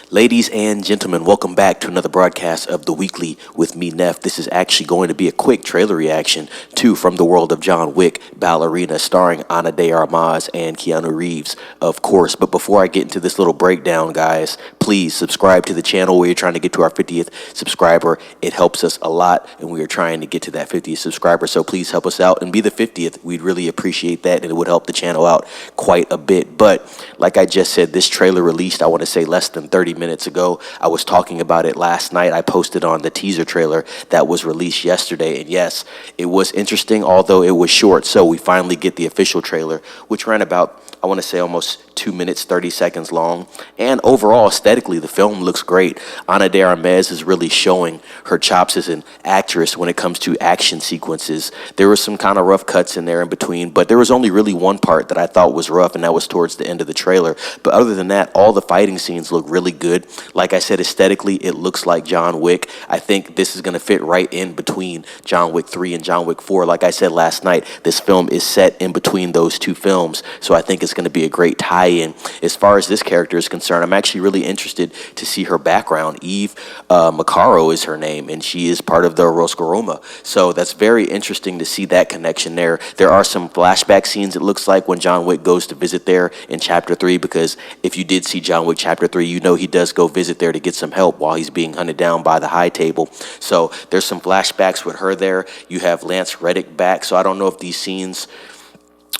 Ladies and gentlemen, welcome back to another broadcast of The Weekly with me, Neff. This is actually going to be a quick trailer reaction to From the World of John Wick, Ballerina, starring Ana de Armas and Keanu Reeves, of course. But before I get into this little breakdown, guys, please subscribe to the channel. We are trying to get to our 50th subscriber. It helps us a lot, and we are trying to get to that 50th subscriber. So please help us out and be the 50th. We'd really appreciate that, and it would help the channel out quite a bit. But like I just said, this trailer released, I want to say, less than 30 minutes ago. I was talking about it last night. I posted on the teaser trailer that was released yesterday, and yes, it was interesting, although it was short. So we finally get the official trailer, which ran about, I want to say, almost 2 minutes, 30 seconds long. And overall, aesthetically, the film looks great. Ana de Armas is really showing her chops as an actress when it comes to action sequences. There were some kind of rough cuts in there in between, but there was only really one part that I thought was rough, and that was towards the end of the trailer. But other than that, all the fighting scenes look really good. Like I said, aesthetically, it looks like John Wick. I think this is going to fit right in between John Wick 3 and John Wick 4. Like I said last night, this film is set in between those two films, so I think it's going to be a great tie-in. As far as this character is concerned, I'm actually really interested to see her background. Eve Macaro is her name, and she is part of the Roscoroma. So that's very interesting to see that connection there. There are some flashback scenes, it looks like, when John Wick goes to visit there in Chapter 3, because if you did see John Wick Chapter 3, you know he does go visit there to get some help while he's being hunted down by the High Table. So there's some flashbacks with her there. You have Lance Reddick back, so I don't know if these scenes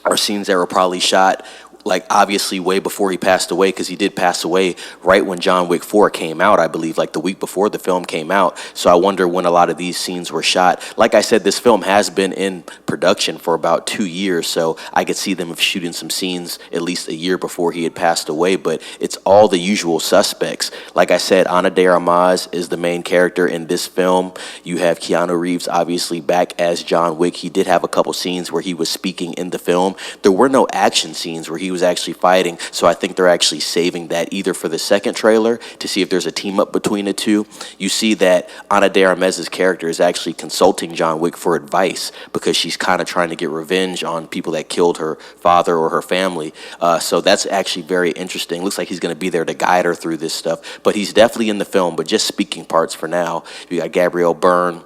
are scenes that were probably shot like obviously way before he passed away, because he did pass away right when John Wick 4 came out, I believe, like the week before the film came out. So I wonder when a lot of these scenes were shot. Like I said, this film has been in production for about 2 years, so I could see them shooting some scenes at least a year before he had passed away, but it's all the usual suspects. Like I said, Ana de Armas is the main character in this film. You have Keanu Reeves obviously back as John Wick. He did have a couple scenes where he was speaking in the film. There were no action scenes where he was actually fighting, so I think they're actually saving that either for the second trailer to see if there's a team up between the two. You see that Ana de Armas' character is actually consulting John Wick for advice because she's kind of trying to get revenge on people that killed her father or her family. So that's actually very interesting. Looks like he's going to be there to guide her through this stuff, but he's definitely in the film, but just speaking parts for now. You got Gabrielle Byrne,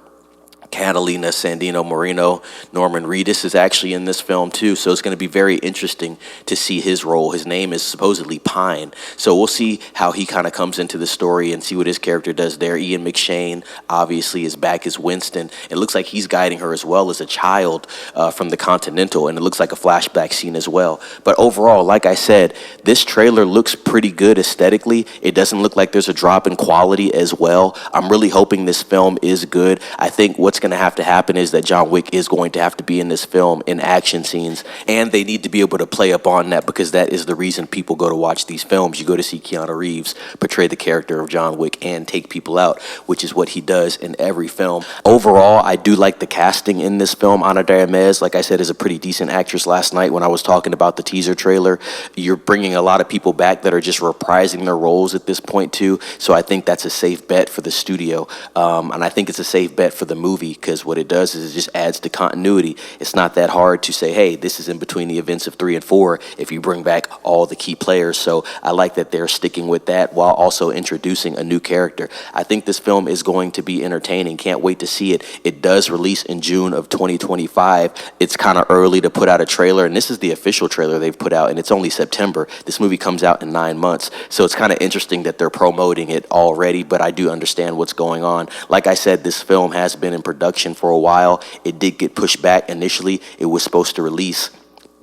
Catalina Sandino Moreno, Norman Reedus is actually in this film too, so it's going to be very interesting to see his role. His name is supposedly Pine, so we'll see how he kind of comes into the story and see what his character does there. Ian McShane obviously is back as Winston. It looks like he's guiding her as well as a child from the Continental, and it looks like a flashback scene as well. But overall, like I said, this trailer looks pretty good aesthetically. It doesn't look like there's a drop in quality as well. I'm really hoping this film is good. I think what's going to happen is that John Wick is going to have to be in this film in action scenes, and they need to be able to play up on that, because that is the reason people go to watch these films. You go to see Keanu Reeves portray the character of John Wick and take people out, which is what he does in every film. Overall, I do like the casting in this film. Ana de Armas, like I said, is a pretty decent actress. Last night when I was talking about the teaser trailer, you're bringing a lot of people back that are just reprising their roles at this point too, so I think that's a safe bet for the studio, and I think it's a safe bet for the movie, because what it does is it just adds to continuity. It's not that hard to say, hey, this is in between the events of 3 and 4 if you bring back all the key players. So I like that they're sticking with that while also introducing a new character. I think this film is going to be entertaining. Can't wait to see it. It does release in June of 2025. It's kind of early to put out a trailer, and this is the official trailer they've put out, and it's only September. This movie comes out in 9 months, so it's kind of interesting that they're promoting it already, but I do understand what's going on. Like I said, this film has been in production for a while. It did get pushed back initially. It was supposed to release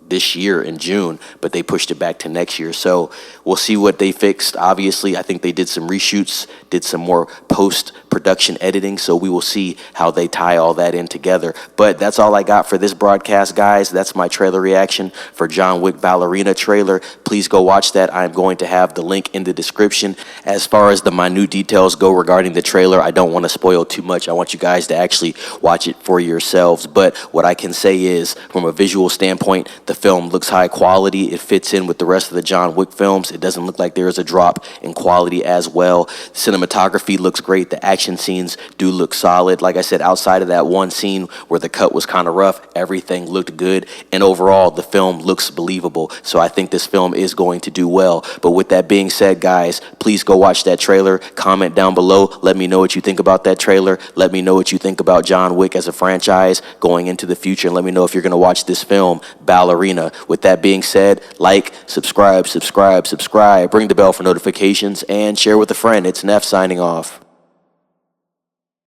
this year in June, but they pushed it back to next year. So we'll see what they fixed. Obviously, I think they did some reshoots, did some more post-production editing, so we will see how they tie all that in together. But that's all I got for this broadcast, guys. That's my trailer reaction for John Wick Ballerina trailer. Please go watch that. I'm going to have the link in the description. As far as the minute details go regarding the trailer, I don't want to spoil too much. I want you guys to actually watch it for yourselves. But what I can say is, from a visual standpoint, the film looks high quality. It fits in with the rest of the John Wick films. It doesn't look like there is a drop in quality as well. Cinematography looks great. great. The action scenes do look solid. Like I said, outside of that one scene where the cut was kind of rough, everything looked good. And overall, the film looks believable. So I think this film is going to do well. But with that being said, guys, please go watch that trailer. Comment down below. Let me know what you think about that trailer. Let me know what you think about John Wick as a franchise going into the future. And let me know if you're going to watch this film, Ballerina. With that being said, like, subscribe. Ring the bell for notifications and share with a friend. It's Neff signing off.